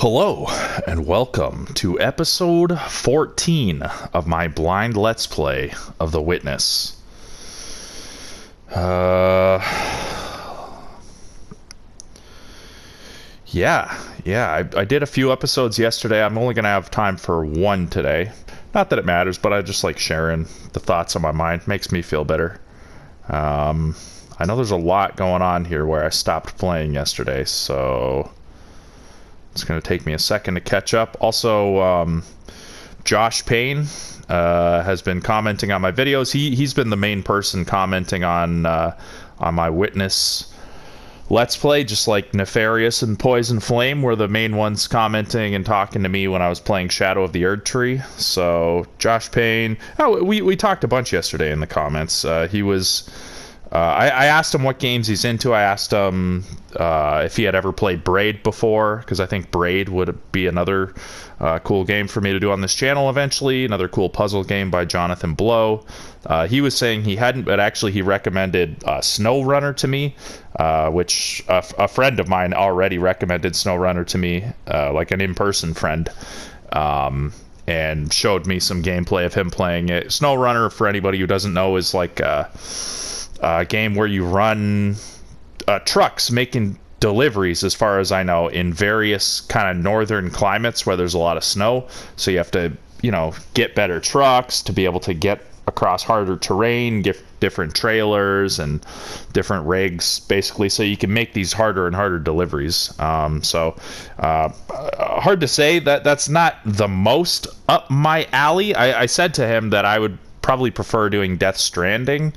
Hello, and welcome to episode 14 of my blind Let's Play of The Witness. I did a few episodes yesterday. I'm only going to have time for one today. Not that it matters, but I just like sharing the thoughts on my mind. Makes me feel better. I know there's a lot going on here where I stopped playing yesterday, so it's going to take me a second to catch up. Also, Josh Payne has been commenting on my videos. He's been the main person commenting on my Witness Let's Play, just like Nefarious and Poison Flame were the main ones commenting and talking to me when I was playing Shadow of the Erdtree. So, Josh Payne... Oh, we talked a bunch yesterday in the comments. He was... I asked him what games he's into. I asked him if he had ever played Braid before, because I think Braid would be another cool game for me to do on this channel eventually. Another cool puzzle game by Jonathan Blow. He was saying he hadn't, but actually he recommended SnowRunner to me, which a friend of mine already recommended SnowRunner to me, like an in-person friend. And showed me some gameplay of him playing it. SnowRunner, for anybody who doesn't know, is like a game where you run trucks making deliveries, as far as I know, in various kind of northern climates where there's a lot of snow. So you have to, get better trucks to be able to get across harder terrain, get different trailers and different rigs, basically, so you can make these harder and harder deliveries. Hard to say. That's not the most up my alley. I said to him that I would probably prefer doing Death Stranding.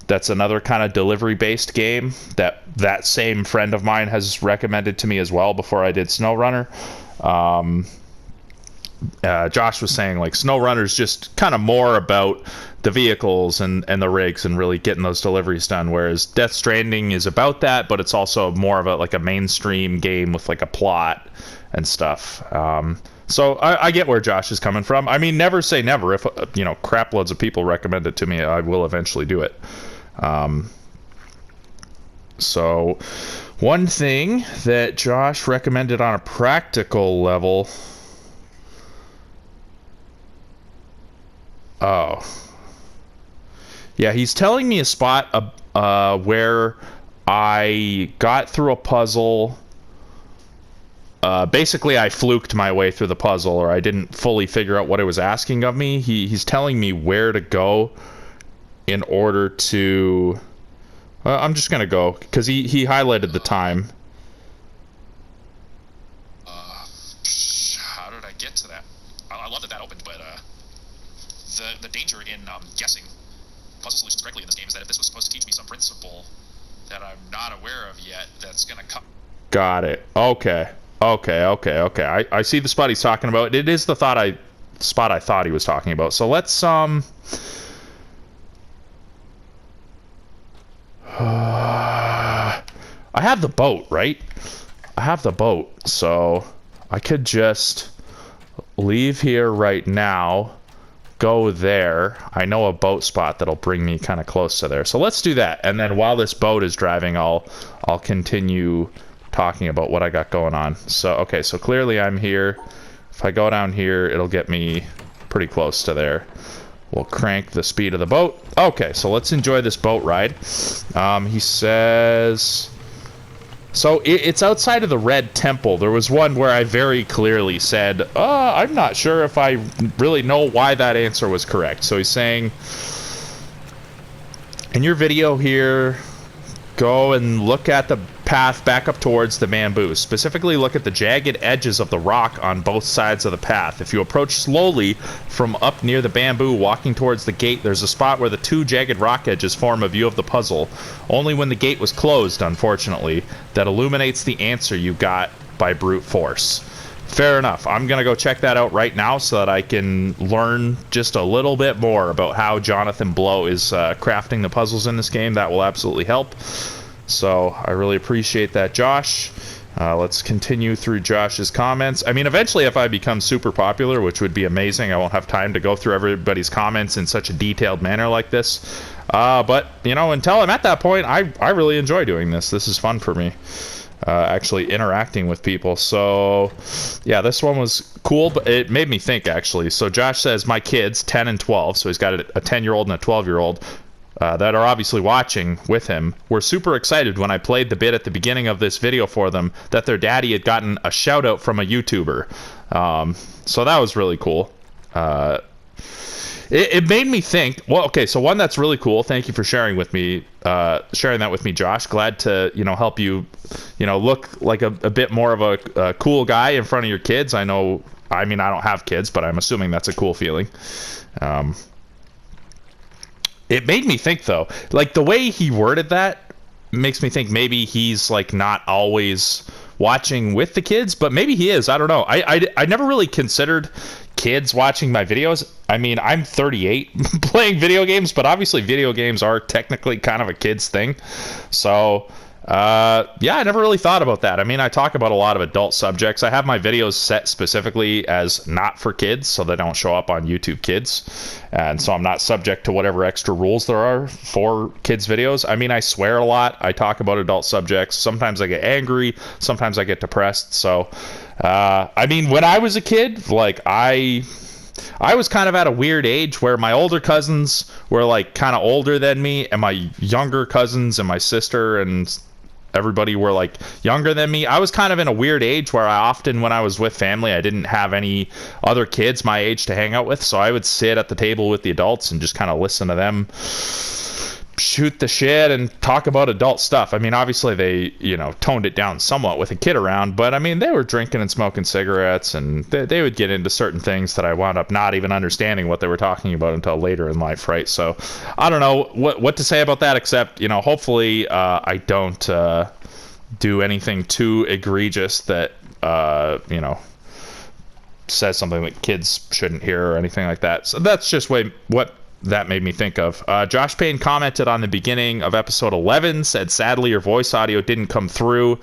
That's another kind of delivery-based game that same friend of mine has recommended to me as well before I did SnowRunner. Josh was saying, like, SnowRunner's just kind of more about the vehicles and the rigs and really getting those deliveries done, whereas Death Stranding is about that, but it's also more of a mainstream game with like a plot and stuff. So I get where Josh is coming from. I mean, never say never. If crap loads of people recommend it to me, I will eventually do it. So one thing that Josh recommended on a practical level. Oh, yeah, he's telling me a spot where I got through a puzzle. Basically, I fluked my way through the puzzle, or I didn't fully figure out what it was asking of me. He's telling me where to go in order to... I'm just going to go, because he highlighted the time. How did I get to that? I love that opened, but the danger in guessing puzzle solutions correctly in this game is that if this was supposed to teach me some principle that I'm not aware of yet, that's going to come... Got it. Okay. I see the spot he's talking about. It is the spot I thought he was talking about. So let's I have the boat, right? I have the boat, so I could just leave here right now, go there. I know a boat spot that'll bring me kind of close to there. So let's do that. And then while this boat is driving, I'll continue talking about what I got going on. So okay, so clearly I'm here. If I go down here, it'll get me pretty close to there. We'll crank the speed of the boat. Okay, so let's enjoy this boat ride. He says... So it's outside of the Red Temple. There was one where I very clearly said, I'm not sure if I really know why that answer was correct. So he's saying, in your video here, go and look at the path back up towards the bamboo. Specifically, look at the jagged edges of the rock on both sides of the path. If you approach slowly from up near the bamboo, walking towards the gate, there's a spot where the two jagged rock edges form a view of the puzzle. Only when the gate was closed, unfortunately, that illuminates the answer you got by brute force. Fair enough. I'm going to go check that out right now so that I can learn just a little bit more about how Jonathan Blow is crafting the puzzles in this game. That will absolutely help. So I really appreciate that, Josh. Let's continue through Josh's comments. I mean, eventually, if I become super popular, which would be amazing, I won't have time to go through everybody's comments in such a detailed manner like this. But, until I'm at that point, I really enjoy doing this. This is fun for me. actually interacting with people. So yeah, this one was cool, but it made me think, actually. So Josh says, my kids, 10 and 12, so he's got a 10-year-old and a 12-year-old, that are obviously watching with him, were super excited when I played the bit at the beginning of this video for them that their daddy had gotten a shout out from a YouTuber. So that was really cool. It made me think, well, okay, so one, that's really cool. Thank you for sharing with me, sharing that with me, Josh. Glad to, help you, look like a bit more of a cool guy in front of your kids. I don't have kids, but I'm assuming that's a cool feeling. It made me think, though, like the way he worded that makes me think maybe he's like not always watching with the kids, but maybe he is. I don't know. I never really considered kids watching my videos. I mean, I'm 38 playing video games, but obviously video games are technically kind of a kid's thing. So yeah, I never really thought about that. I mean, I talk about a lot of adult subjects. I have my videos set specifically as not for kids, so they don't show up on YouTube Kids, and so I'm not subject to whatever extra rules there are for kids videos. I mean, I swear a lot. I talk about adult subjects. Sometimes I get angry, sometimes I get depressed. So I mean, when I was a kid, like I was kind of at a weird age where my older cousins were like kind of older than me, and my younger cousins and my sister and everybody were like younger than me. I was kind of in a weird age where I often, when I was with family, I didn't have any other kids my age to hang out with, so I would sit at the table with the adults and just kind of listen to them shoot the shit and talk about adult stuff. I mean, obviously they, toned it down somewhat with a kid around, but I mean, they were drinking and smoking cigarettes, and they would get into certain things that I wound up not even understanding what they were talking about until later in life, right? So I don't know what to say about that, except, hopefully I don't do anything too egregious that, says something that kids shouldn't hear or anything like that. So that's just what that made me think of. Josh Payne commented on the beginning of episode 11, said, sadly, your voice audio didn't come through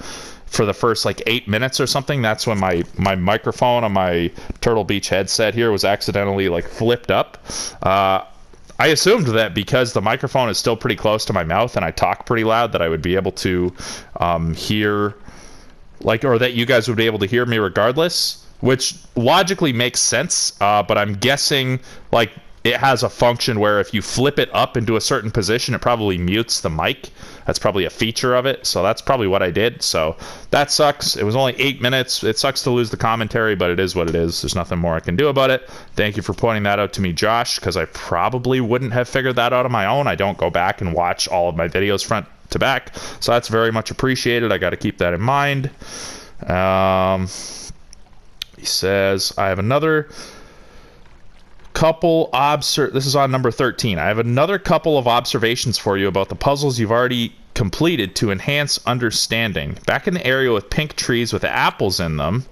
for the first 8 minutes or something. That's when my microphone on my Turtle Beach headset here was accidentally flipped up. I assumed that because the microphone is still pretty close to my mouth and I talk pretty loud, that I would be able to hear, or that you guys would be able to hear me regardless, which logically makes sense. But I'm guessing it has a function where if you flip it up into a certain position, it probably mutes the mic. That's probably a feature of it. So that's probably what I did. So that sucks. It was only 8 minutes. It sucks to lose the commentary, but it is what it is. There's nothing more I can do about it. Thank you for pointing that out to me, Josh, because I probably wouldn't have figured that out on my own. I don't go back and watch all of my videos front to back. So that's very much appreciated. I got to keep that in mind. He says, I have another couple this is on number 13. I have another couple of observations for you about the puzzles you've already completed to enhance understanding. Back in the area with pink trees with apples in them,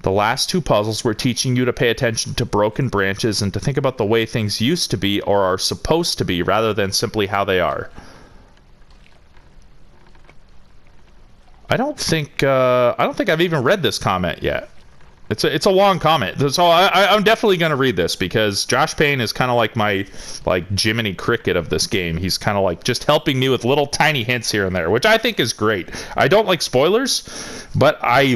the last two puzzles were teaching you to pay attention to broken branches and to think about the way things used to be or are supposed to be rather than simply how they are. I don't think I've even read this comment yet. It's a long comment, so I'm definitely going to read this because Josh Payne is kind of like my Jiminy Cricket of this game. He's kind of just helping me with little tiny hints here and there, which I think is great. I don't like spoilers, but I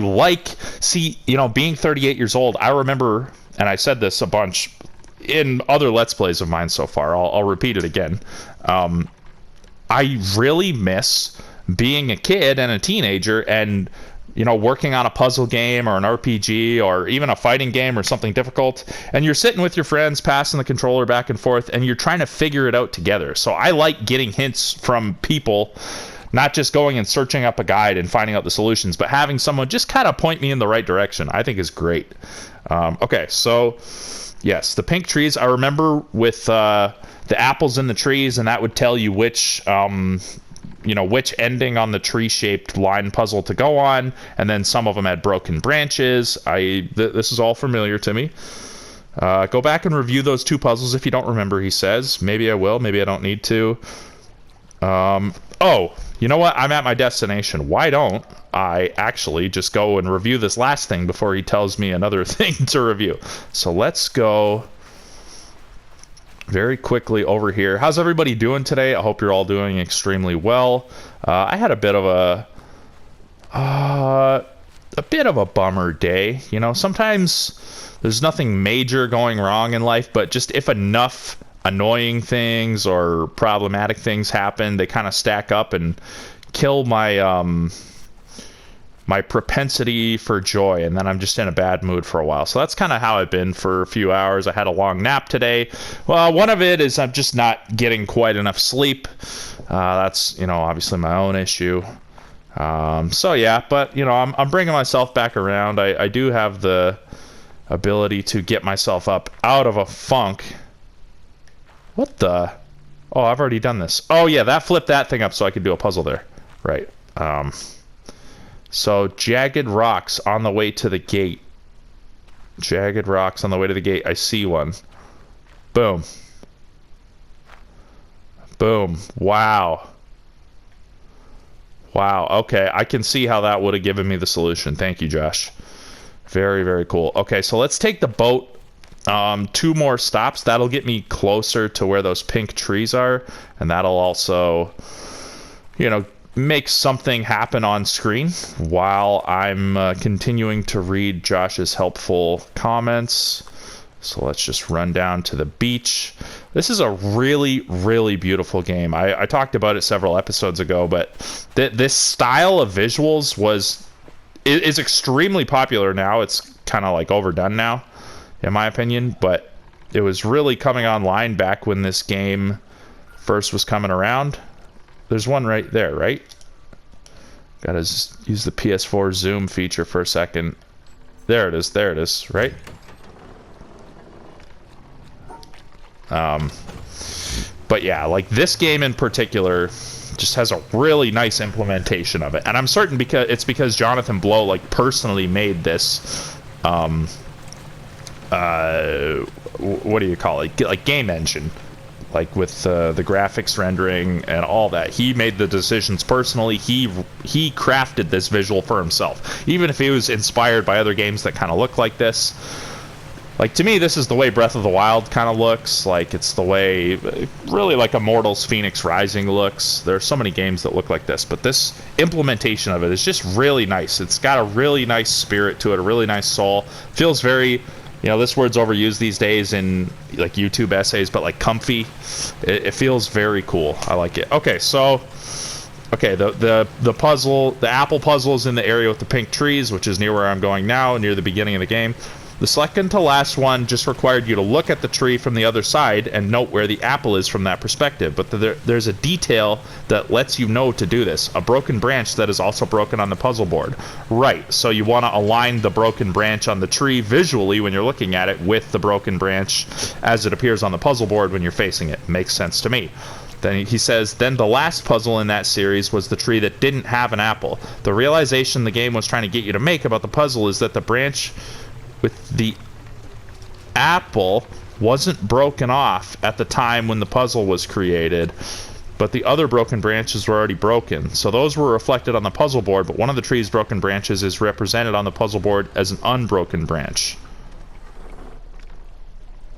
being 38 years old, I remember, and I said this a bunch in other Let's Plays of mine so far. I'll repeat it again. I really miss being a kid and a teenager and working on a puzzle game or an RPG or even a fighting game or something difficult, and you're sitting with your friends passing the controller back and forth and you're trying to figure it out together. So I like getting hints from people, not just going and searching up a guide and finding out the solutions, but having someone just kind of point me in the right direction. I think is great. Okay, so yes, the pink trees, I remember with the apples in the trees, and that would tell you which which ending on the tree-shaped line puzzle to go on, and then some of them had broken branches. This is all familiar to me. Go back and review those two puzzles if you don't remember, he says. Maybe I will, maybe I don't need to. Oh, you know what? I'm at my destination. Why don't I actually just go and review this last thing before he tells me another thing to review? So let's go very quickly over here. How's everybody doing today? I hope you're all doing extremely well. I had a bit of a bummer day. You know, sometimes there's nothing major going wrong in life, but just if enough annoying things or problematic things happen, they kind of stack up and kill my my propensity for joy, and then I'm just in a bad mood for a while. So that's kind of how I've been for a few hours. I had a long nap today. Well, one of it is I'm just not getting quite enough sleep. That's, you know, obviously my own issue. So yeah, but you know, I'm bringing myself back around. I do have the ability to get myself up out of a funk. What the? Oh, I've already done this. Oh yeah, that flipped that thing up so I could do a puzzle there. Right. So jagged rocks on the way to the gate. Jagged rocks on the way to the gate. I see one. Boom. Boom. Wow. Wow. Okay, I can see how that would have given me the solution. Thank you, Josh. Very, very cool. Okay, so let's take the boat 2 more stops. That'll get me closer to where those pink trees are, and that'll also, you know, make something happen on screen while I'm continuing to read Josh's helpful comments. So let's just run down to the beach. This is a really, really beautiful game. I talked about it several episodes ago, but this style of visuals is extremely popular now. It's kind of like overdone now, in my opinion, but it was really coming online back when this game first was coming around. There's one right there, right? Gotta use the PS4 zoom feature for a second. There it is, right? But yeah, like this game in particular just has a really nice implementation of it. And I'm certain because Jonathan Blow like personally made this what do you call it? Like game engine. Like with the graphics rendering and all that. He made the decisions personally. He crafted this visual for himself. Even if he was inspired by other games that kind of look like this. Like, to me, this is the way Breath of the Wild kind of looks. Like, it's the way, really like Immortals Phoenix Rising looks. There are so many games that look like this. But this implementation of it is just really nice. It's got a really nice spirit to it, a really nice soul. Feels very... You know, this word's overused these days in like YouTube essays, but like comfy. It feels very cool. I like it. Okay, so the puzzle, the apple puzzle is in the area with the pink trees, which is near where I'm going now, near the beginning of the game. The second to last one just required you to look at the tree from the other side and note where the apple is from that perspective. But there's a detail that lets you know to do this. A broken branch that is also broken on the puzzle board. Right, so you want to align the broken branch on the tree visually when you're looking at it with the broken branch as it appears on the puzzle board when you're facing it. Makes sense to me. Then he says, then the last puzzle in that series was the tree that didn't have an apple. The realization the game was trying to get you to make about the puzzle is that the branch with the apple wasn't broken off at the time when the puzzle was created, but the other broken branches were already broken. So those were reflected on the puzzle board, but one of the tree's broken branches is represented on the puzzle board as an unbroken branch.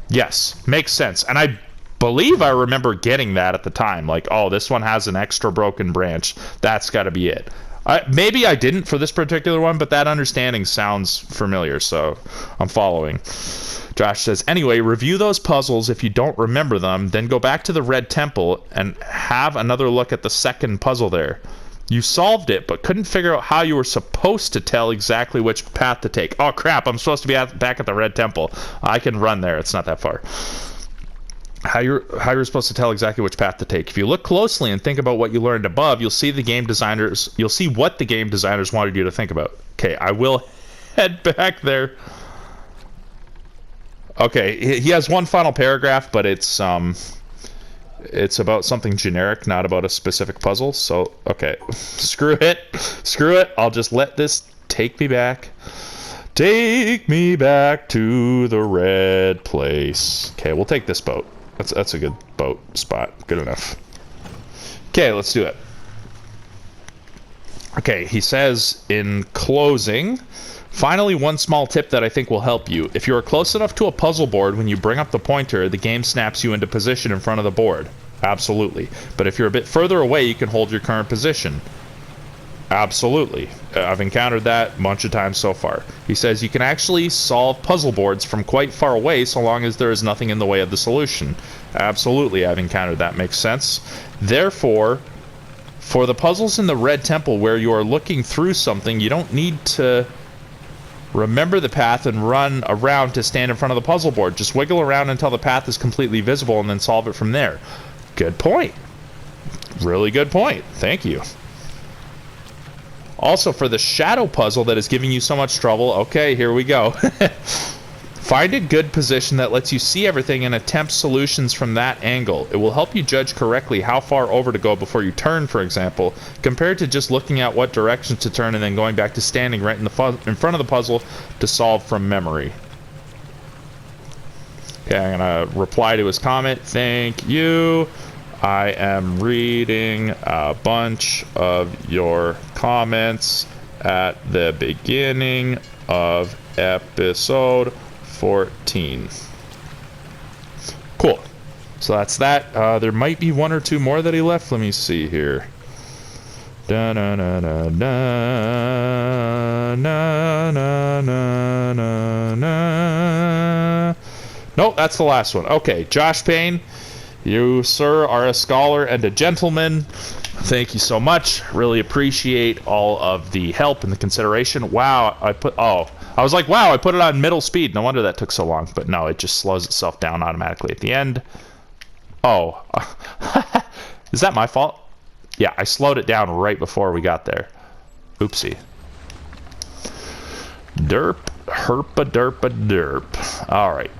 Yes, makes sense. And I believe I remember getting that at the time. Like, oh, this one has an extra broken branch. That's got to be it. Maybe I didn't for this particular one, but that understanding sounds familiar, so I'm following. Josh says, anyway, review those puzzles if you don't remember them, then go back to the Red Temple and have another look at the second puzzle there. You solved it, but couldn't figure out how you were supposed to tell exactly which path to take. Oh, crap, I'm supposed to be back at the Red Temple. I can run there. It's not that far. How you're supposed to tell exactly which path to take. If you look closely and think about what you learned above, you'll see what the game designers wanted you to think about. Okay, I will head back there. Okay, he has one final paragraph, but it's about something generic, not about a specific puzzle. So, okay, screw it. I'll just let this take me back. Take me back to the red place. Okay, we'll take this boat. That's a good boat spot. Good enough. Okay, let's do it. Okay, he says in closing, finally, one small tip that I think will help you. If you are close enough to a puzzle board when you bring up the pointer, the game snaps you into position in front of the board. Absolutely. But if you're a bit further away, you can hold your current position. Absolutely. I've encountered that a bunch of times so far. He says you can actually solve puzzle boards from quite far away so long as there is nothing in the way of the solution. Absolutely, I've encountered that. Makes sense. Therefore, for the puzzles in the Red Temple where you are looking through something, you don't need to remember the path and run around to stand in front of the puzzle board. Just wiggle around until the path is completely visible and then solve it from there. Good point. Really good point. Thank you. Also, for the shadow puzzle that is giving you so much trouble, okay, here we go. Find a good position that lets you see everything and attempt solutions from that angle. It will help you judge correctly how far over to go before you turn, for example, compared to just looking at what directions to turn and then going back to standing right in front of the puzzle to solve from memory. Okay, I'm going to reply to his comment. Thank you. I am reading a bunch of your comments at the beginning of episode 14. Cool. So that's that. There might be one or two more that he left. Let me see here. Da na na na na na na na na na. Nope, that's the last one. Okay, Josh Payne. You, sir, are a scholar and a gentleman. Thank you so much. Really appreciate all of the help and the consideration. Wow, I was like, wow, I put it on middle speed. No wonder that took so long. But no, it just slows itself down automatically at the end. Oh. Is that my fault? Yeah, I slowed it down right before we got there. Oopsie. Derp, herpa, derpa, derp. All right.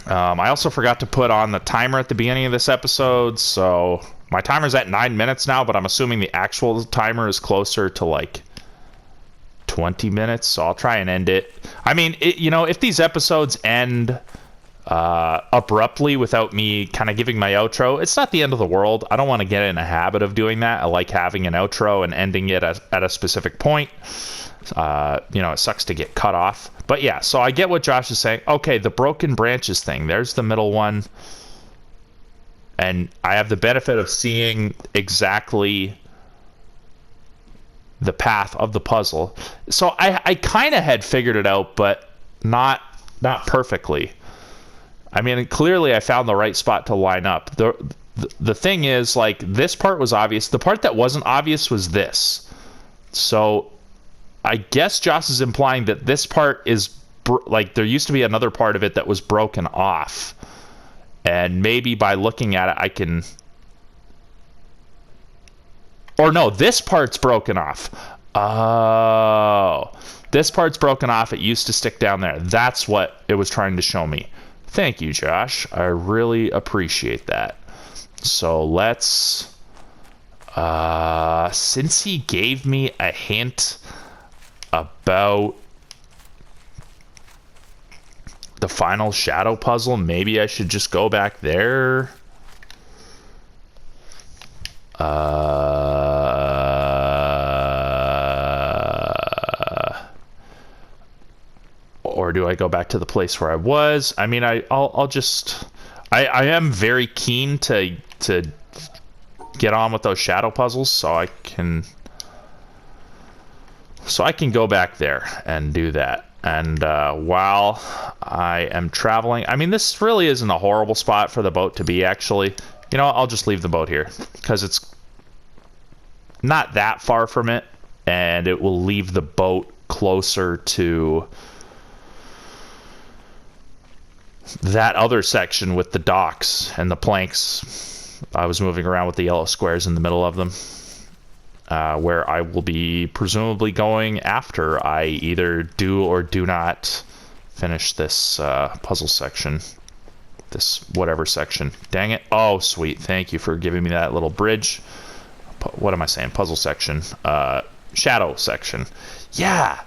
I also forgot to put on the timer at the beginning of this episode, so my timer's at 9 minutes now, but I'm assuming the actual timer is closer to like 20 minutes, so I'll try and end it. I mean, if these episodes end abruptly without me kind of giving my outro, it's not the end of the world. I don't want to get in a habit of doing that. I like having an outro and ending it at a specific point. It sucks to get cut off. But yeah, so I get what Josh is saying. Okay, the broken branches thing. There's the middle one. And I have the benefit of seeing exactly the path of the puzzle. So I kind of had figured it out, but not perfectly. I mean, clearly I found the right spot to line up. The thing is, like, this part was obvious. The part that wasn't obvious was this. So I guess Josh is implying that this part is there used to be another part of it that was broken off, and maybe by looking at it I can, or no, this part's broken off. Oh, this part's broken off. It used to stick down there. That's what it was trying to show me. Thank you, Josh. I really appreciate that. So let's since he gave me a hint about the final shadow puzzle, maybe I should just go back there. Or do I go back to the place where I was? I mean, I'll just I am very keen to get on with those shadow puzzles, so I can go back there and do that. And while I am traveling, I mean, this really isn't a horrible spot for the boat to be, actually. I'll just leave the boat here because it's not that far from it, and it will leave the boat closer to that other section with the docks and the planks. I was moving around with the yellow squares in the middle of them. Where I will be presumably going after I either do or do not finish this puzzle section. This whatever section. Dang it. Oh, sweet. Thank you for giving me that little bridge. What am I saying? Puzzle section. Shadow section. Yeah.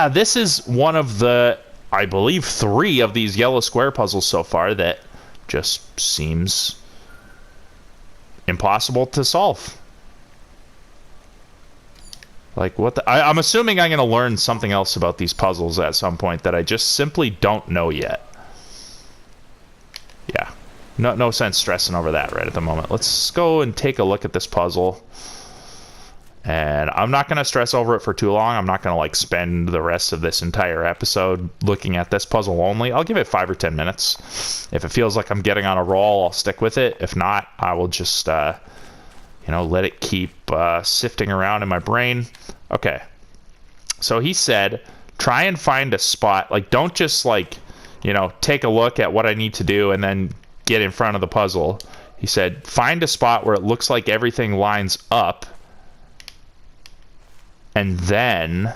This is one of the, I believe, 3 of these yellow square puzzles so far that just seems impossible to solve. Like, what the... I'm assuming I'm going to learn something else about these puzzles at some point that I just simply don't know yet. Yeah. No sense stressing over that right at the moment. Let's go and take a look at this puzzle. And I'm not going to stress over it for too long. I'm not going to, like, spend the rest of this entire episode looking at this puzzle only. I'll give it 5 or 10 minutes. If it feels like I'm getting on a roll, I'll stick with it. If not, I will just... you know, let it keep sifting around in my brain. Okay. So he said, try and find a spot. Like, don't just, like, you know, take a look at what I need to do and then get in front of the puzzle. He said, find a spot where it looks like everything lines up. And then...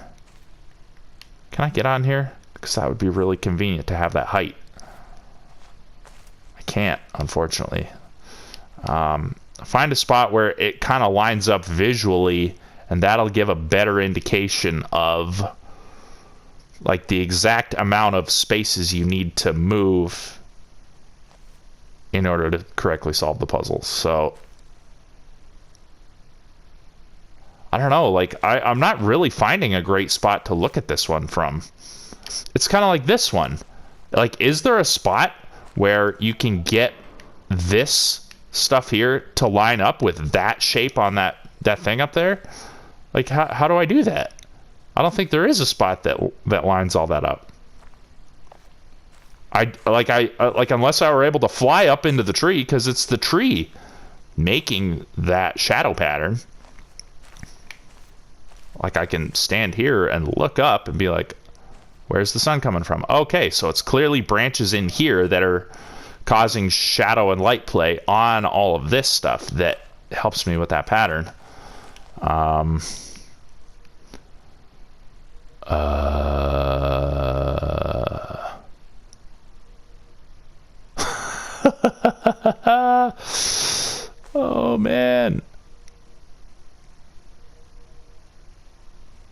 Can I get on here? Because that would be really convenient to have that height. I can't, unfortunately. Find a spot where it kind of lines up visually, and that'll give a better indication of like the exact amount of spaces you need to move in order to correctly solve the puzzle. So I don't know, like I'm not really finding a great spot to look at this one from. It's kind of like this one. Like, is there a spot where you can get this stuff here to line up with that shape on that thing up there? Like, how do I do that? I don't think there is a spot that lines all that up. Like unless I were able to fly up into the tree, because it's the tree making that shadow pattern. Like, I can stand here and look up and be like, where's the sun coming from? Okay, so it's clearly branches in here that are causing shadow and light play on all of this stuff that helps me with that pattern. Oh man.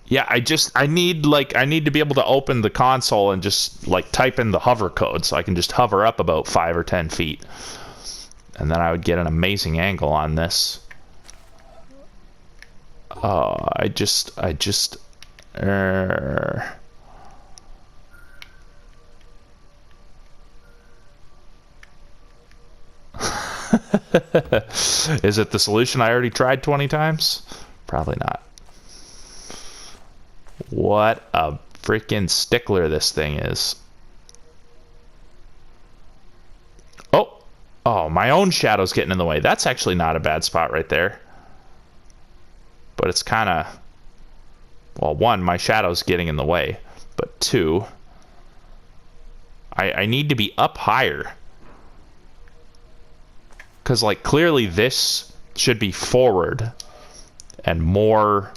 Yeah, I need to be able to open the console and just like type in the hover code so I can just hover up about 5 or 10 feet. And then I would get an amazing angle on this. Oh, Is it the solution I already tried 20 times? Probably not. What a freaking stickler this thing is. Oh, my own shadow's getting in the way. That's actually not a bad spot right there. But it's kind of... Well, one, my shadow's getting in the way. But two, I need to be up higher. Because, like, clearly this should be forward and more...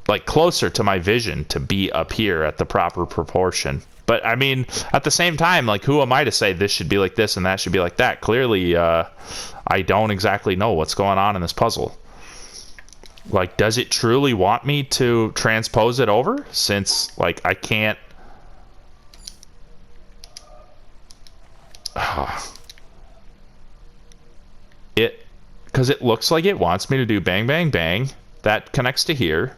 like closer to my vision to be up here at the proper proportion. But I mean, at the same time, like, who am I to say this should be like this and that should be like that? Clearly, I don't exactly know what's going on in this puzzle. Like, does it truly want me to transpose it over? Since, like, I can't... Because it looks like it wants me to do bang, bang, bang. That connects to here.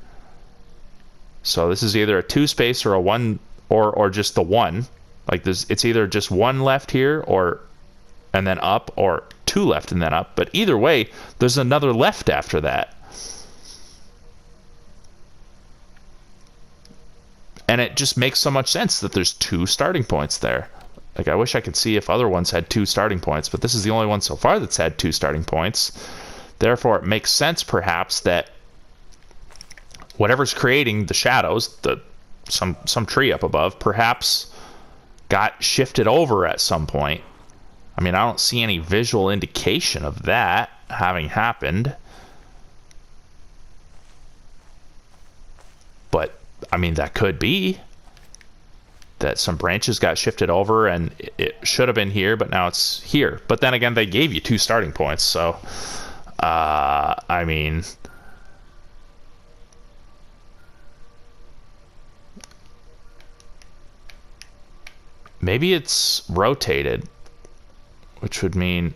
So this is either a 2 space or a 1, or just the 1. Like, it's either just 1 left here, or and then up, or 2 left and then up. But either way, there's another left after that. And it just makes so much sense that there's 2 starting points there. Like, I wish I could see if other ones had 2 starting points, but this is the only one so far that's had 2 starting points. Therefore, it makes sense, perhaps, that whatever's creating the shadows, some tree up above, perhaps got shifted over at some point. I mean, I don't see any visual indication of that having happened. But, I mean, that could be. That some branches got shifted over and it should have been here, but now it's here. But then again, they gave you 2 starting points, so... I mean... Maybe it's rotated, which would mean...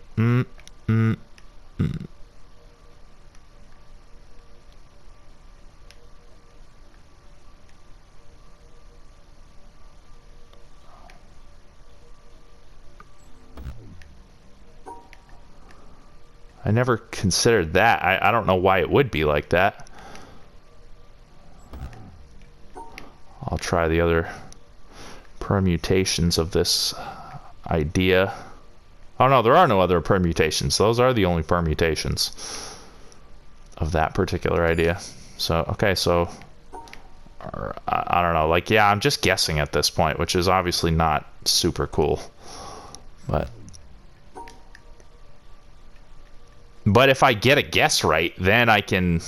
never considered that. I don't know why it would be like that. I'll try the other permutations of this idea. Oh no, there are no other permutations. Those are the only permutations of that particular idea. So, okay, so I don't know. Like, yeah, I'm just guessing at this point, which is obviously not super cool. But if I get a guess right, then I can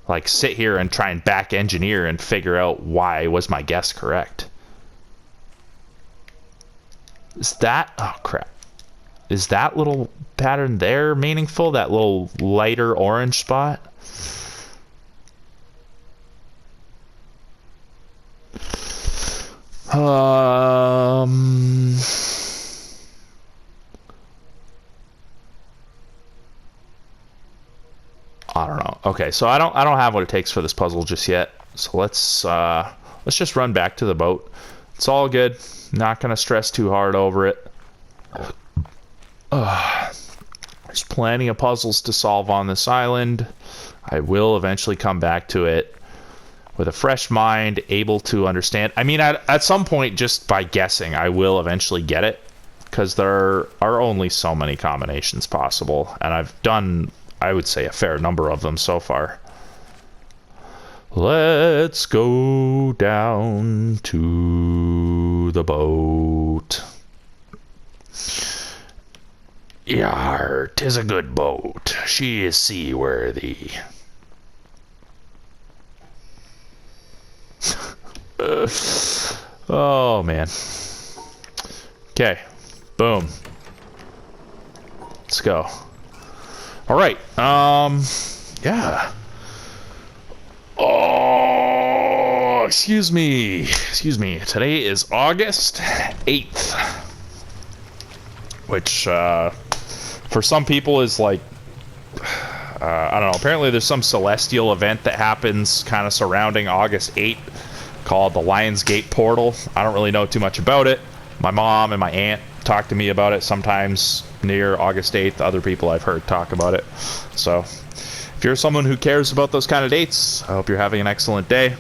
like sit here and try and back engineer and figure out why was my guess correct. Is that, oh crap. Is that little pattern there meaningful? That little lighter orange spot? I don't know. Okay, so I don't have what it takes for this puzzle just yet. So let's just run back to the boat. It's all good. Not gonna stress too hard over it. There's plenty of puzzles to solve on this island. I will eventually come back to it with a fresh mind, able to understand. I mean, at some point, just by guessing, I will eventually get it, because there are only so many combinations possible, and I've done, I would say, a fair number of them so far. Let's go down to the boat. Yar, 'tis a good boat. She is seaworthy. Oh, man. Okay. Boom. Let's go. All right. Yeah. Oh, excuse me. Excuse me. Today is August 8th. Which, for some people is like, I don't know. Apparently there's some celestial event that happens kind of surrounding August 8th called the Lionsgate Portal. I don't really know too much about it. My mom and my aunt talk to me about it sometimes near August 8th. Other people I've heard talk about it. So if you're someone who cares about those kind of dates, I hope you're having an excellent day.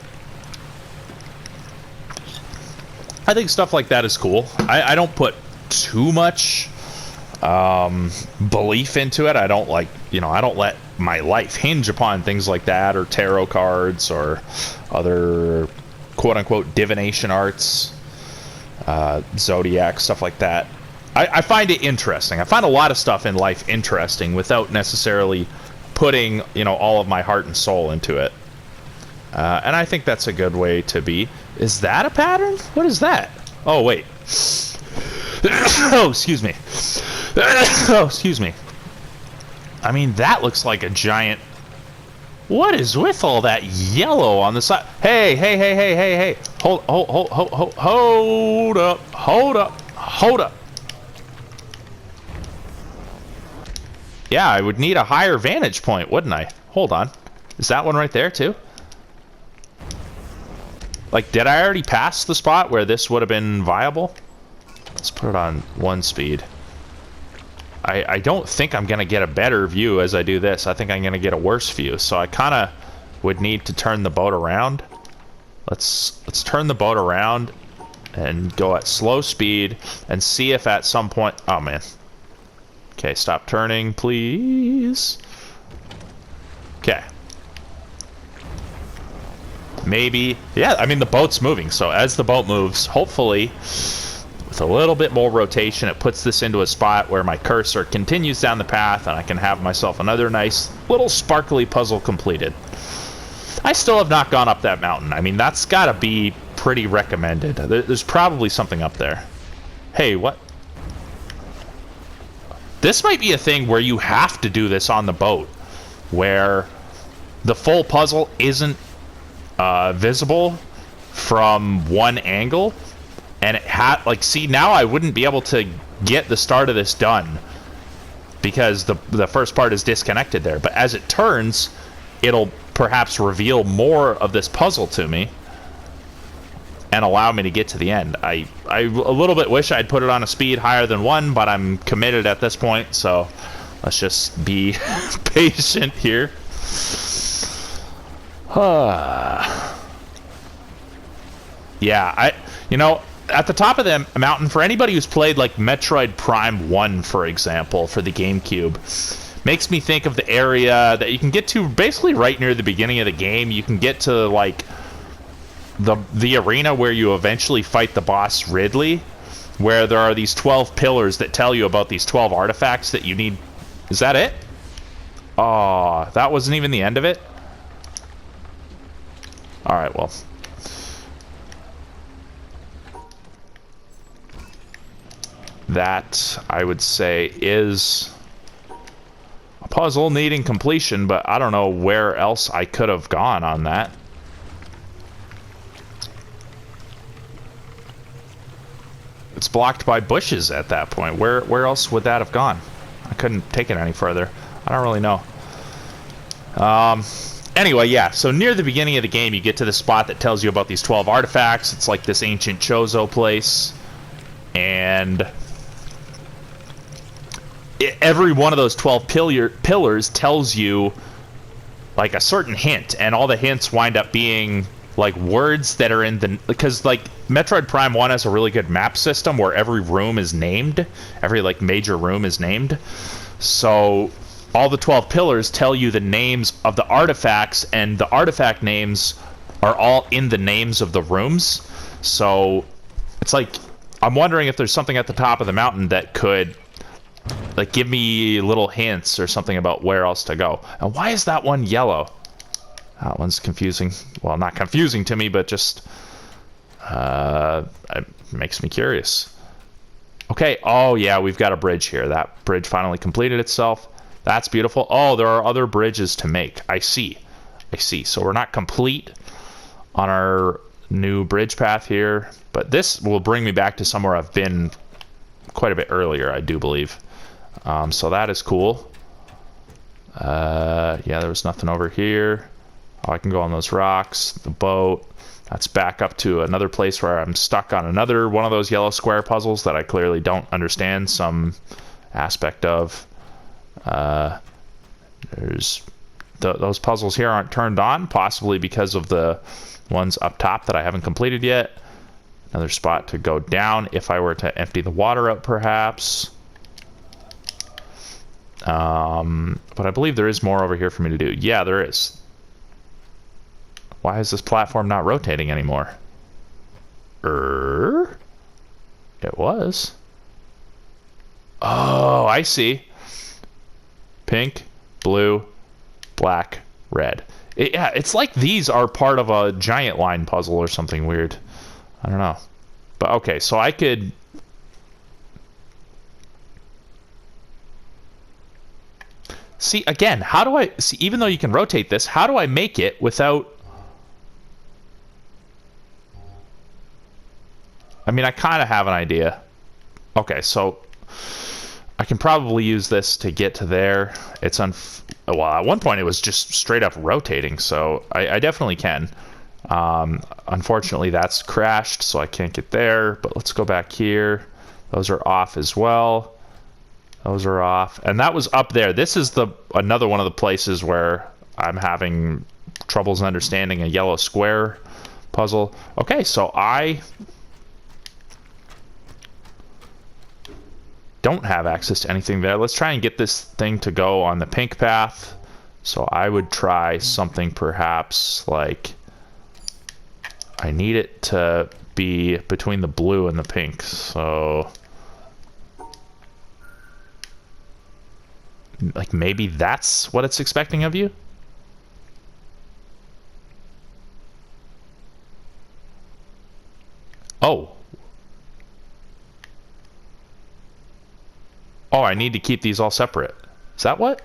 I think stuff like that is cool. I don't put too much belief into it. I don't like, I don't let my life hinge upon things like that, or tarot cards, or other quote-unquote divination arts, zodiac, stuff like that. I find it interesting. I find a lot of stuff in life interesting without necessarily putting, all of my heart and soul into it. And I think that's a good way to be. Is that a pattern? What is that? Oh, wait. Oh, excuse me. Oh, excuse me. I mean, that looks like a giant... What is with all that yellow on the side? Hey, hey, hey, hey, hey, hey. Hold up. Hold up. Hold up. Yeah, I would need a higher vantage point, wouldn't I? Hold on. Is that one right there, too? Like, did I already pass the spot where this would have been viable? Let's put it on 1 speed. I don't think I'm going to get a better view as I do this. I think I'm going to get a worse view. So I kind of would need to turn the boat around. Let's turn the boat around and go at slow speed and see if at some point... Oh, man. Okay, stop turning, please. Okay. Maybe... Yeah, I mean, the boat's moving. So as the boat moves, hopefully... with a little bit more rotation, it puts this into a spot where my cursor continues down the path and I can have myself another nice little sparkly puzzle completed. I still have not gone up that mountain. I mean, that's got to be pretty recommended. There's probably something up there. Hey, what? This might be a thing where you have to do this on the boat, where the full puzzle isn't visible from one angle. And it had, like, see, now I wouldn't be able to get the start of this done because the first part is disconnected there. But as it turns, it'll perhaps reveal more of this puzzle to me and allow me to get to the end. I a little bit wish I'd put it on a speed higher than 1, but I'm committed at this point, so Let's just be patient here. Yeah, you know, at the top of the mountain, for anybody who's played like Metroid Prime 1, for example, for the GameCube, makes me think of the area that you can get to basically right near the beginning of the game. You can get to like the arena where you eventually fight the boss Ridley, where there are these 12 pillars that tell you about these 12 artifacts that you need. Is that it? Oh, that wasn't even the end of it? Alright, well. That, I would say, is a puzzle needing completion, but I don't know where else I could have gone on that. It's blocked by bushes at that point. Where else would that have gone? I couldn't take it any further. I don't really know. Anyway, yeah, so near the beginning of the game, you get to the spot that tells you about these 12 artifacts. It's like this ancient Chozo place. And every one of those 12 pillars tells you like a certain hint, and all the hints wind up being like words that are in the, because like Metroid Prime 1 has a really good map system where every room is named, every like major room is named. So all the 12 pillars tell you the names of the artifacts, and the artifact names are all in the names of the rooms. So it's like, I'm wondering if there's something at the top of the mountain that could like give me little hints or something about where else to go. And why is that one yellow? That one's confusing. Well, not confusing to me, but just it makes me curious. Okay, oh yeah, we've got a bridge here. That bridge finally completed itself. That's beautiful. Oh, there are other bridges to make. I see. I see. So we're not complete on our new bridge path here, but this will bring me back to somewhere I've been quite a bit earlier, I do believe. So that is cool. Yeah, there was nothing over here. Oh, I can go on those rocks, the boat. That's back up to another place where I'm stuck on another one of those yellow square puzzles that I clearly don't understand some aspect of. There's those puzzles here aren't turned on, possibly because of the ones up top that I haven't completed yet. Another spot to go down if I were to empty the water out, perhaps. But I believe there is more over here for me to do. Yeah, there is. Why is this platform not rotating anymore? It was. Oh, I see. Pink, blue, black, red. Yeah, it's like these are part of a giant line puzzle or something weird. I don't know. But okay, so I could... See, again, how do I... See, even though you can rotate this, how do I make it without... I mean, I kind of have an idea. Okay, so... I can probably use this to get to there. It's well, at one point it was just straight up rotating, so I definitely can. Unfortunately, that's crashed, so I can't get there. But let's go back here. Those are off as well. Those are off, and that was up there. This is another one of the places where I'm having troubles understanding a yellow square puzzle. Okay, so I don't have access to anything there. Let's try and get this thing to go on the pink path. So I would try something perhaps like, I need it to be between the blue and the pink. So like maybe that's what it's expecting of you. Oh. Oh, I need to keep these all separate. Is that what?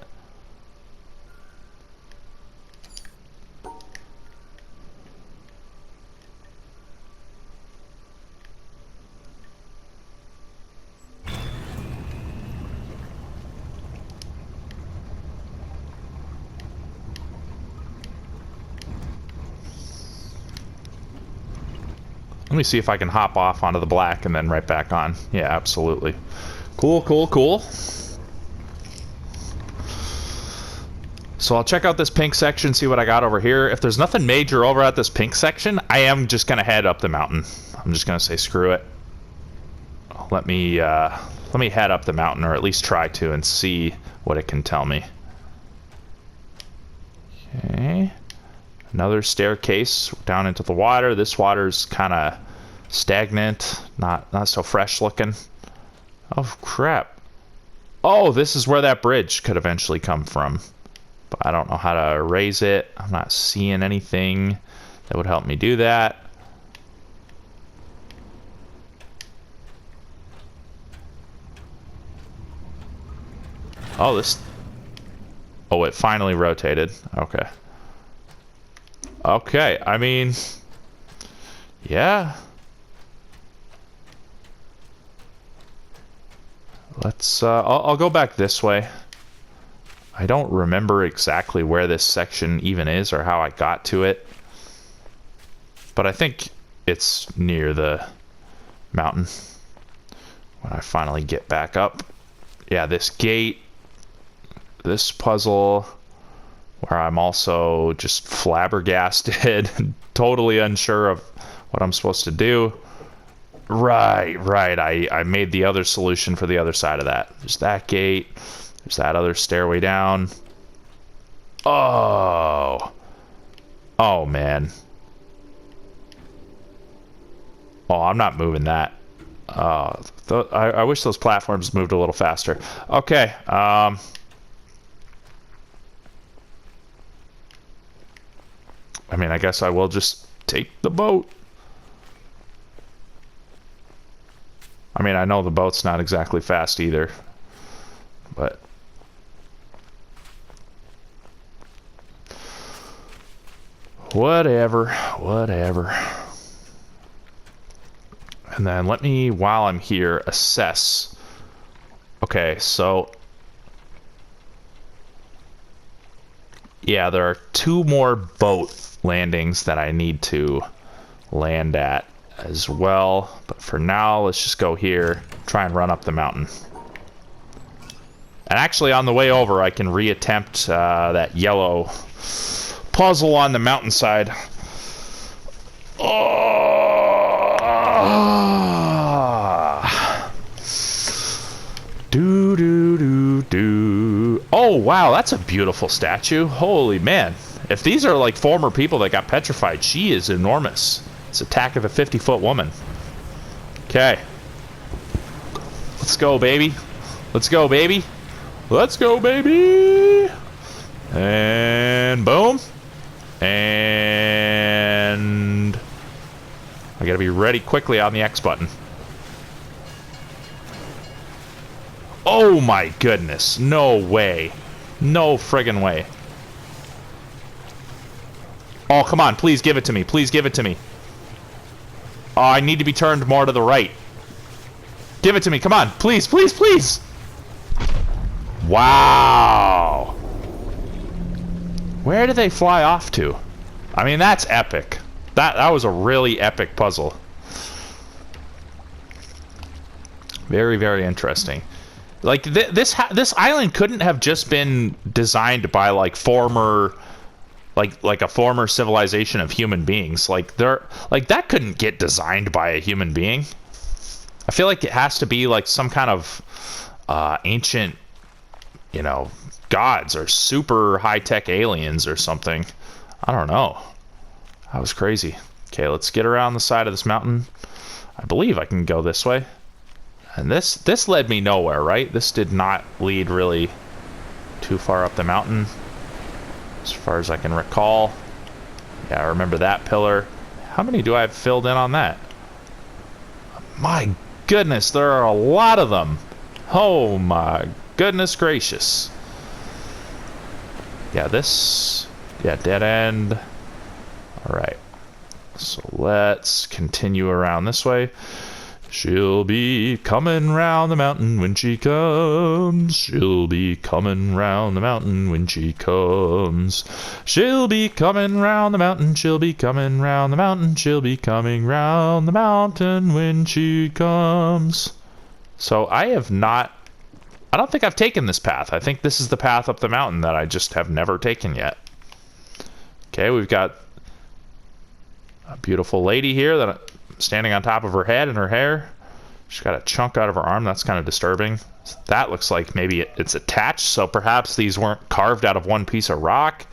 Let me see if I can hop off onto the black and then right back on. Yeah, absolutely. Cool, cool, cool. So I'll check out this pink section, see what I got over here. If there's nothing major over at this pink section, I am just going to head up the mountain. I'm just going to say screw it. Let me head up the mountain, or at least try to, and see what it can tell me. Okay. Another staircase down into the water. This water's kind of stagnant, not so fresh looking. Oh, crap. Oh, this is where that bridge could eventually come from. But I don't know how to raise it. I'm not seeing anything that would help me do that. Oh, this... Oh, it finally rotated. Okay. Okay, I mean... Yeah. Let's, I'll go back this way. I don't remember exactly where this section even is or how I got to it. But I think it's near the mountain when I finally get back up. Yeah, this gate, this puzzle, where I'm also just flabbergasted, totally unsure of what I'm supposed to do. Right. I made the other solution for the other side of that. There's that gate. There's that other stairway down. Oh. Oh, man. Oh, I'm not moving that. I wish those platforms moved a little faster. Okay. I mean, I guess I will just take the boat. I mean, I know the boat's not exactly fast either, but... Whatever. And then let me, while I'm here, assess. Okay, so... Yeah, there are 2 more boat landings that I need to land at as well. But for now, let's just go here, try and run up the mountain. And actually, on the way over, I can reattempt that yellow puzzle on the mountainside. Oh, wow, that's a beautiful statue. Holy man. If these are like former people that got petrified, she is enormous. It's Attack of a 50-foot woman. Okay. Let's go, baby. Let's go, baby. Let's go, baby. And boom. And I gotta be ready quickly on the X button. Oh my goodness. No way. No friggin' way. Oh, come on. Please give it to me. Please give it to me. Oh, I need to be turned more to the right. Give it to me. Come on. Please, please, please. Wow. Where did they fly off to? I mean, that's epic. That was a really epic puzzle. Very, very interesting. Like this island couldn't have just been designed by like former, like a former civilization of human beings. Like that couldn't get designed by a human being. I feel like it has to be like some kind of ancient, you know, gods or super high-tech aliens or something. I don't know. That was crazy. Okay, let's get around the side of this mountain. I believe I can go this way. And this led me nowhere, right? This did not lead really too far up the mountain, as far as I can recall. Yeah, I remember that pillar. How many do I have filled in on that? My goodness, there are a lot of them. Oh my goodness gracious. Yeah, dead end. Alright. So let's continue around this way. She'll be coming round the mountain when she comes. She'll be coming round the mountain when she comes. She'll be coming round the mountain. She'll be coming round the mountain. She'll be coming round the mountain when she comes. So I have not I don't think I've taken this path. I think this is the path up the mountain that I just have never taken yet. Okay, we've got a beautiful lady here that standing on top of her head and her hair. She's got a chunk out of her arm. That's kind of disturbing. That looks like maybe it's attached, so perhaps these weren't carved out of one piece of rock.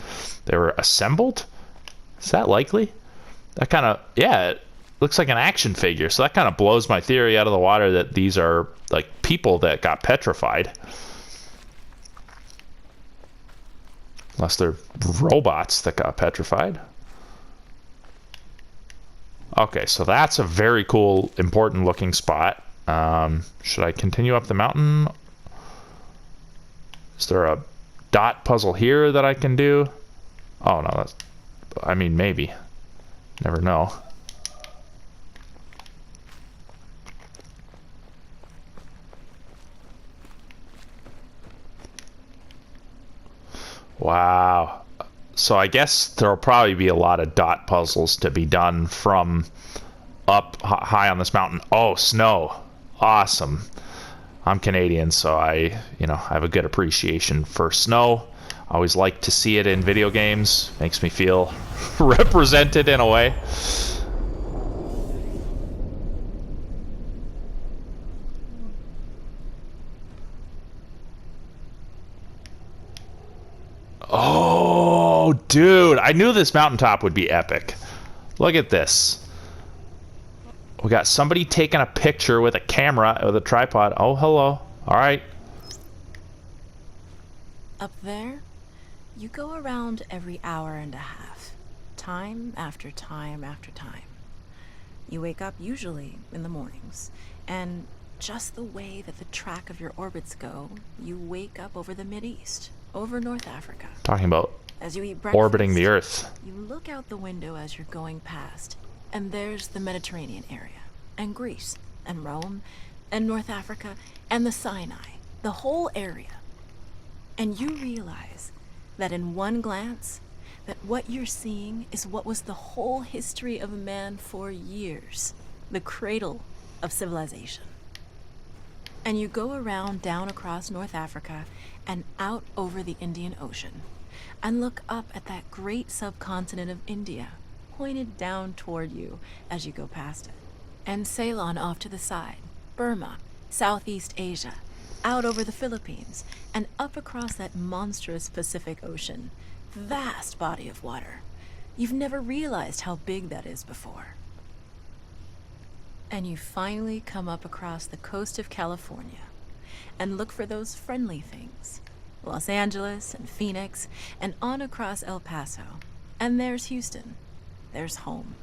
They were assembled? Is that likely? That kind of, yeah, it looks like an action figure. So that kind of blows my theory out of the water that these are like people that got petrified. Unless they're robots that got petrified. Okay, so that's a very cool, important looking spot. Should I continue up the mountain? Is there a dot puzzle here that I can do? Oh no, that's, I mean, maybe. Never know. Wow. So I guess there'll probably be a lot of dot puzzles to be done from up high on this mountain. Oh, snow. Awesome. I'm Canadian, so I have a good appreciation for snow. I always like to see it in video games. Makes me feel represented in a way. Oh, dude. I knew this mountaintop would be epic. Look at this. We got somebody taking a picture with a camera, with a tripod. Oh, hello. All right. Up there, you go around every hour and a half. Time after time after time. You wake up usually in the mornings, and just the way that the track of your orbits go, you wake up over the Mideast, over North Africa. Talking about as you eat breakfast, orbiting the Earth. You look out the window as you're going past, and there's the Mediterranean area, and Greece, and Rome, and North Africa, and the Sinai, the whole area. And you realize that in one glance, that what you're seeing is what was the whole history of man for years, the cradle of civilization. And you go around down across North Africa and out over the Indian Ocean, and look up at that great subcontinent of India, pointed down toward you as you go past it. And Ceylon off to the side, Burma, Southeast Asia, out over the Philippines, and up across that monstrous Pacific Ocean. Vast body of water. You've never realized how big that is before. And you finally come up across the coast of California and look for those friendly things. Los Angeles and Phoenix and on across El Paso. And there's Houston. There's home.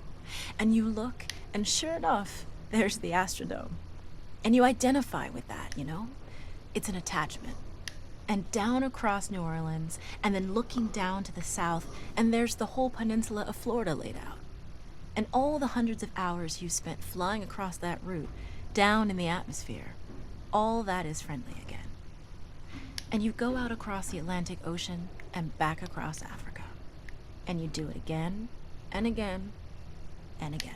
And you look, and sure enough, there's the Astrodome. And you identify with that, you know? It's an attachment. And down across New Orleans, and then looking down to the south, and there's the whole peninsula of Florida laid out. And all the hundreds of hours you spent flying across that route, down in the atmosphere, all that is friendly again. And you go out across the Atlantic Ocean and back across Africa. And you do it again, and again, and again.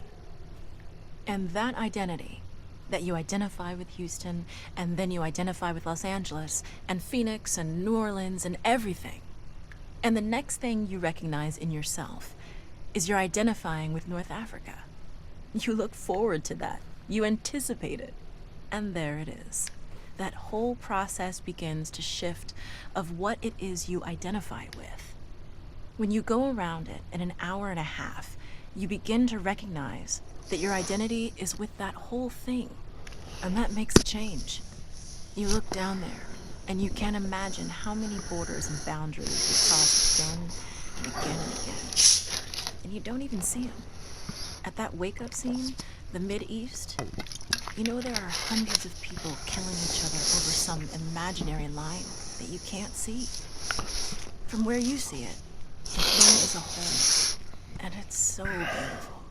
And that identity, that you identify with Houston, and then you identify with Los Angeles, and Phoenix, and New Orleans, and everything. And the next thing you recognize in yourself is you're identifying with North Africa. You look forward to that. You anticipate it. And there it is. That whole process begins to shift of what it is you identify with. When you go around it in an hour and a half, you begin to recognize that your identity is with that whole thing, and that makes a change. You look down there, and you can't imagine how many borders and boundaries you cross again and again and again. And you don't even see them. At that wake-up scene, the Mideast, you know there are hundreds of people killing each other over some imaginary line that you can't see. From where you see it, the thing is a whole, and it's so beautiful.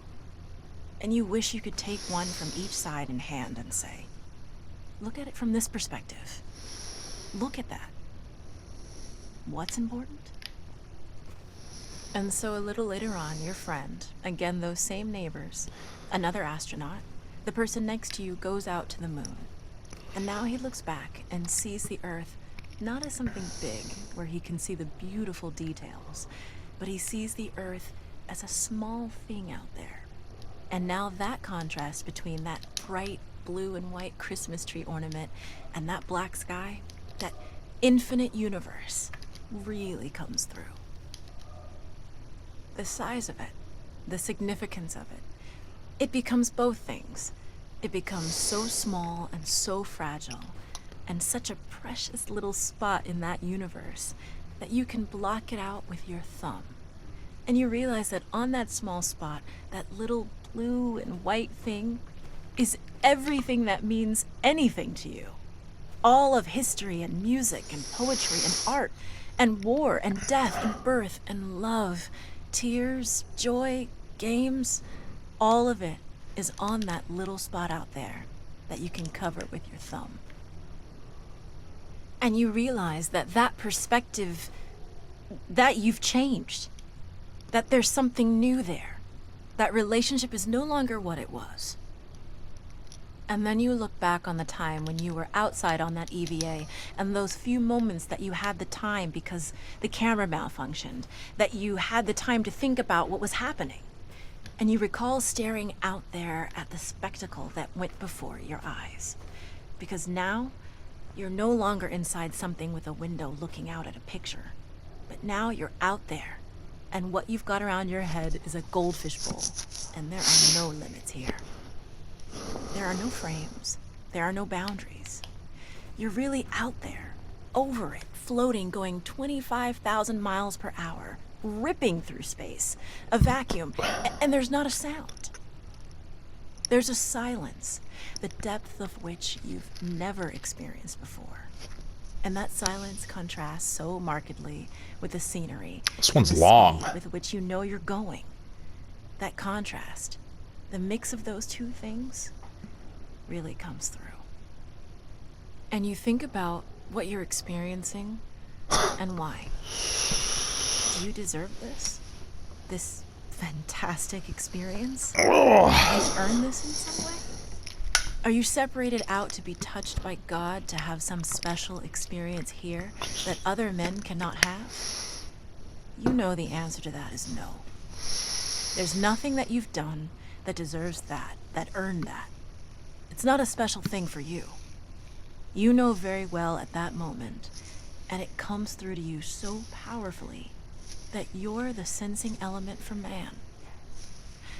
And you wish you could take one from each side in hand and say, look at it from this perspective. Look at that. What's important? And so a little later on, your friend, again those same neighbors, another astronaut, the person next to you goes out to the moon. And now he looks back and sees the Earth not as something big where he can see the beautiful details, but he sees the Earth as a small thing out there. And now that contrast between that bright blue and white Christmas tree ornament and that black sky, that infinite universe, really comes through. The size of it, the significance of it, it becomes both things. It becomes so small and so fragile, and such a precious little spot in that universe that you can block it out with your thumb. And you realize that on that small spot, that little blue and white thing is everything that means anything to you. All of history and music and poetry and art and war and death and birth and love, tears, joy, games, all of it is on that little spot out there that you can cover with your thumb. And you realize that that perspective, that you've changed, that there's something new there, that relationship is no longer what it was. And then you look back on the time when you were outside on that EVA and those few moments that you had the time because the camera malfunctioned, that you had the time to think about what was happening. And you recall staring out there at the spectacle that went before your eyes. Because now, you're no longer inside something with a window looking out at a picture. But now you're out there, and what you've got around your head is a goldfish bowl, and there are no limits here. There are no frames. There are no boundaries. You're really out there, over it, floating, going 25,000 miles per hour, ripping through space, a vacuum, and there's not a sound. There's a silence, the depth of which you've never experienced before. And that silence contrasts so markedly with the scenery. This one's and the long. speed with which you know you're going. That contrast, the mix of those two things, really comes through. And you think about what you're experiencing and why. Do you deserve this? This fantastic experience? Have you earned this in some way? Are you separated out to be touched by God, to have some special experience here that other men cannot have? You know the answer to that is no. There's nothing that you've done that deserves that earned that. It's not a special thing for you. You know very well at that moment, and it comes through to you so powerfully that you're the sensing element for man.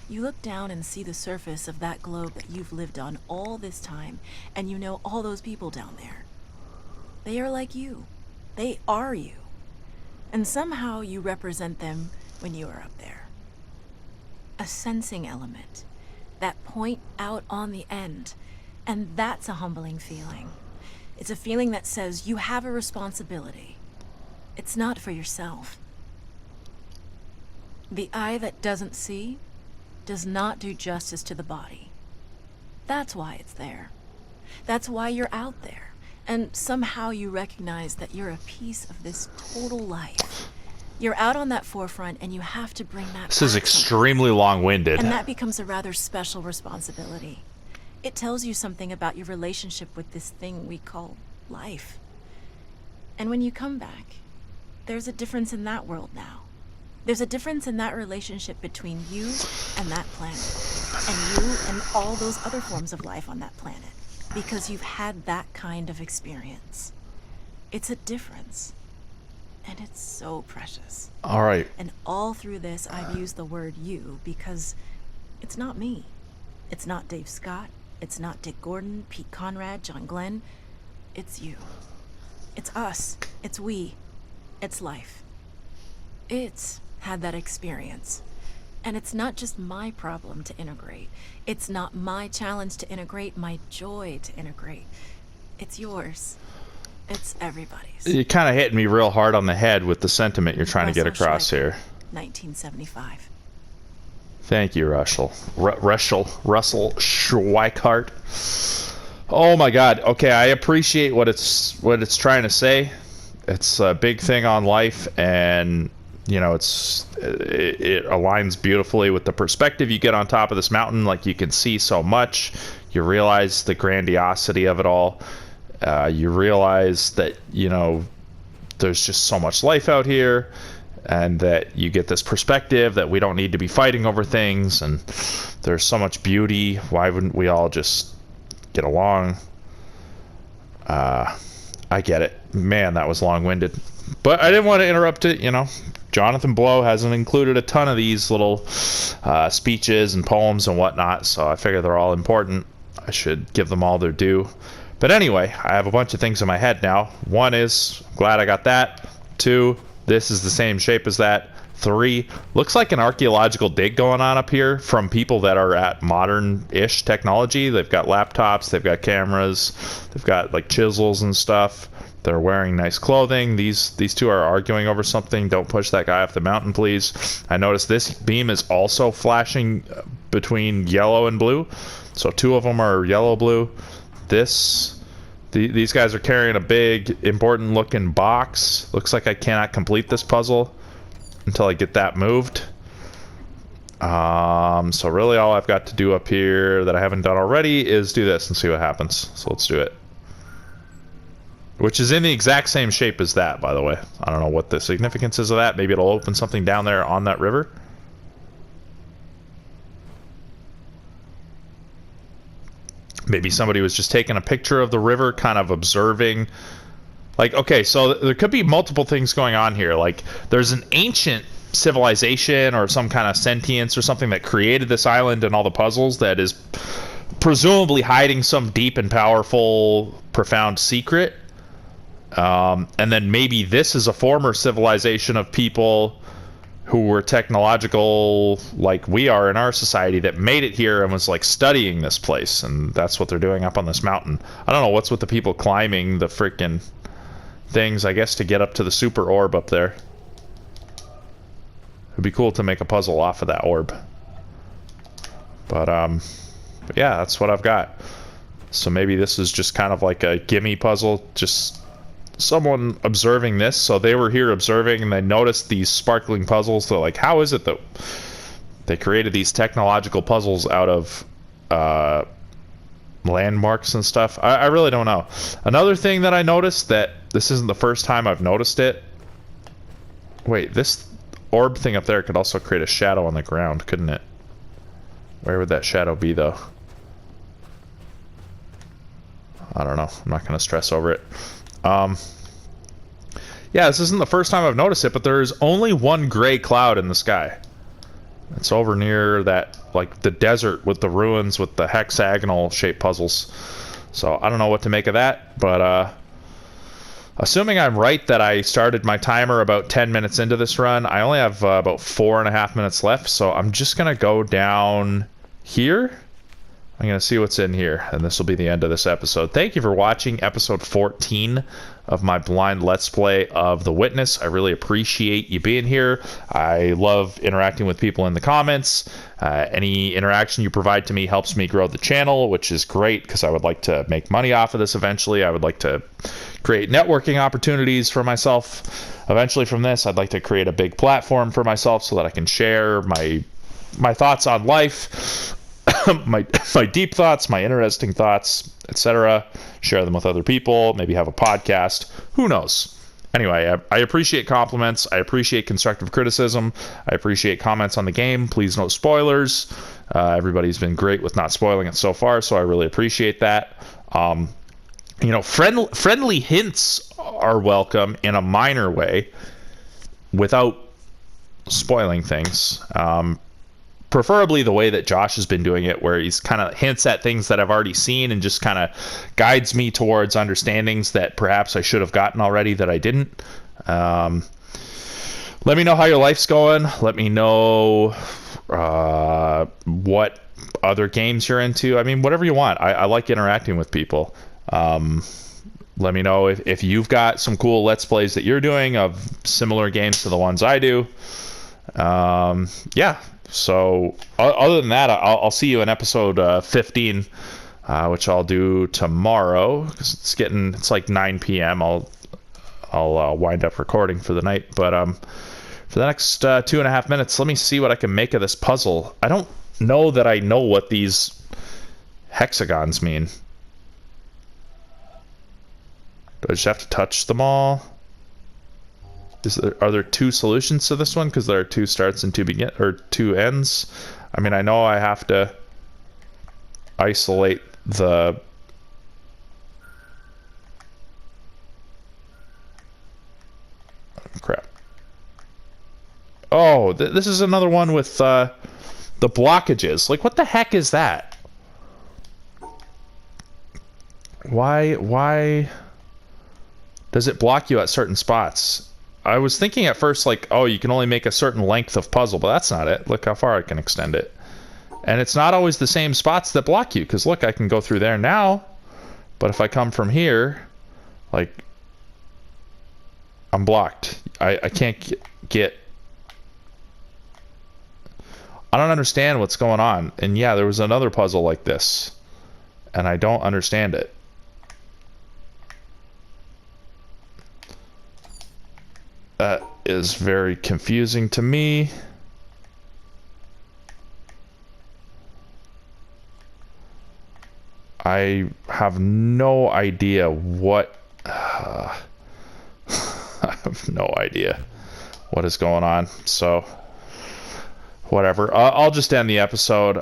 You look down and see the surface of that globe that you've lived on all this time, and you know all those people down there. They are like you. They are you. And somehow you represent them when you are up there. A sensing element. That point out on the end. And that's a humbling feeling. It's a feeling that says you have a responsibility. It's not for yourself. The eye that doesn't see does not do justice to the body. That's why it's there. That's why you're out there. And somehow you recognize that you're a piece of this total life. You're out on that forefront and you have to bring that This is back extremely long-winded. and that becomes a rather special responsibility. It tells you something about your relationship with this thing we call life. And when you come back, there's a difference in that world now. There's a difference in that relationship between you and that planet, and you and all those other forms of life on that planet, because you've had that kind of experience. It's a difference, and it's so precious. All right. And all through this, I've used the word you because it's not me. It's not Dave Scott. It's not Dick Gordon, Pete Conrad, John Glenn. It's you. It's us. It's we. It's life. It's had that experience. And it's not just my problem to integrate. It's not my challenge to integrate, my joy to integrate. It's yours. It's everybody's. You're kind of hitting me real hard on the head with the sentiment you're trying to get Russell across Schweiker, here. 1975. Thank you, Russell. Russell Schweikart. Oh my God. Okay, I appreciate what it's trying to say. It's a big thing on life, and you know, it aligns beautifully with the perspective you get on top of this mountain. Like, you can see so much. You realize the grandiosity of it all. You realize that, you know, there's just so much life out here, and that you get this perspective that we don't need to be fighting over things, and there's so much beauty. Why wouldn't we all just get along? I get it. Man, that was long-winded. But I didn't want to interrupt it, you know. Jonathan Blow hasn't included a ton of these little speeches and poems and whatnot, so I figure they're all important. I should give them all their due. But anyway, I have a bunch of things in my head now. One is, glad I got that. 2, this is the same shape as that. 3, looks like an archaeological dig going on up here from people that are at modern-ish technology. They've got laptops, they've got cameras, they've got like chisels and stuff. They're wearing nice clothing. These two are arguing over something. Don't push that guy off the mountain, please. I noticed this beam is also flashing between yellow and blue. So 2 of them are yellow-blue. These guys are carrying a big, important-looking box. Looks like I cannot complete this puzzle until I get that moved. So really all I've got to do up here that I haven't done already is do this and see what happens. So let's do it. Which is in the exact same shape as that, by the way. I don't know what the significance is of that. Maybe it'll open something down there on that river. Maybe somebody was just taking a picture of the river, kind of observing. Like, okay, so there could be multiple things going on here. Like, there's an ancient civilization or some kind of sentience or something that created this island and all the puzzles that is presumably hiding some deep and powerful, profound secret. And then maybe this is a former civilization of people who were technological like we are in our society that made it here and was like studying this place, and that's what they're doing up on this mountain. I don't know what's with the people climbing the freaking things, I guess to get up to the super orb up there. It'd be cool to make a puzzle off of that orb. But yeah, that's what I've got. So maybe this is just kind of like a gimme puzzle, just someone observing this. So they were here observing and they noticed these sparkling puzzles. They're like, how is it that they created these technological puzzles out of landmarks and stuff? I really don't know. Another thing that I noticed, that this isn't the first time I've noticed it. Wait, this orb thing up there could also create a shadow on the ground, couldn't it? Where would that shadow be, though? I don't know. I'm not going to stress over it. Yeah, this isn't the first time I've noticed it, but there's only one gray cloud in the sky. It's over near that, like, the desert with the ruins with the hexagonal shaped puzzles. So I don't know what to make of that, but assuming I'm right that I started my timer about 10 minutes into this run, I only have about 4.5 minutes left, so I'm just going to go down here. I'm going to see what's in here, and this will be the end of this episode. Thank you for watching episode 14 of my blind Let's Play of The Witness. I really appreciate you being here. I love interacting with people in the comments. Any interaction you provide to me helps me grow the channel, which is great because I would like to make money off of this eventually. I would like to create networking opportunities for myself. Eventually from this, I'd like to create a big platform for myself so that I can share my thoughts on life. my deep thoughts, my interesting thoughts, etc. Share them with other people, maybe have a podcast. Who knows? Anyway, I appreciate compliments. I appreciate constructive criticism. I appreciate comments on the game. Please no spoilers. Everybody's been great with not spoiling it so far, so I really appreciate that. You know, friendly hints are welcome in a minor way without spoiling things. Preferably the way that Josh has been doing it, where he's kind of hints at things that I've already seen and just kind of guides me towards understandings that perhaps I should have gotten already that I didn't. Let me know how your life's going. Let me know what other games you're into. I mean, whatever you want. I like interacting with people. Let me know if you've got some cool Let's Plays that you're doing of similar games to the ones I do. Yeah. So other than that, I'll see you in episode 15, which I'll do tomorrow. 'Cause it's like 9 p.m. I'll wind up recording for the night. But for the next 2.5 minutes, let me see what I can make of this puzzle. I don't know that I know what these hexagons mean? Do I just have to touch them all? Are there two solutions to this one? Because there are two starts and two ends. I mean, I know I have to isolate the... Crap. Oh, this is another one with the blockages. Like, what the heck is that? Why does it block you at certain spots? I was thinking at first, like, oh, you can only make a certain length of puzzle, but that's not it. Look how far I can extend it. And it's not always the same spots that block you, because look, I can go through there now, but if I come from here, like, I'm blocked. I can't get... I don't understand what's going on. And yeah, there was another puzzle like this, and I don't understand it. That is very confusing to me. I have no idea what... I have no idea what is going on. So, whatever. I'll just end the episode.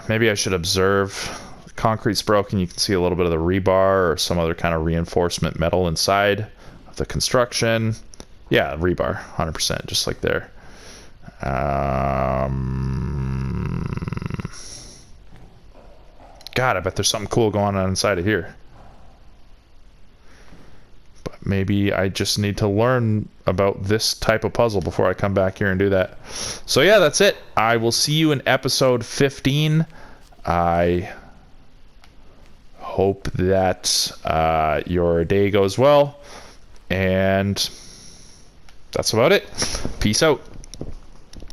Maybe I should observe. The concrete's broken. You can see a little bit of the rebar or some other kind of reinforcement metal inside of the construction. Yeah, rebar, 100%, just like there. God, I bet there's something cool going on inside of here. But maybe I just need to learn about this type of puzzle before I come back here and do that. So yeah, that's it. I will see you in episode 15. I hope that your day goes well. And... that's about it. Peace out.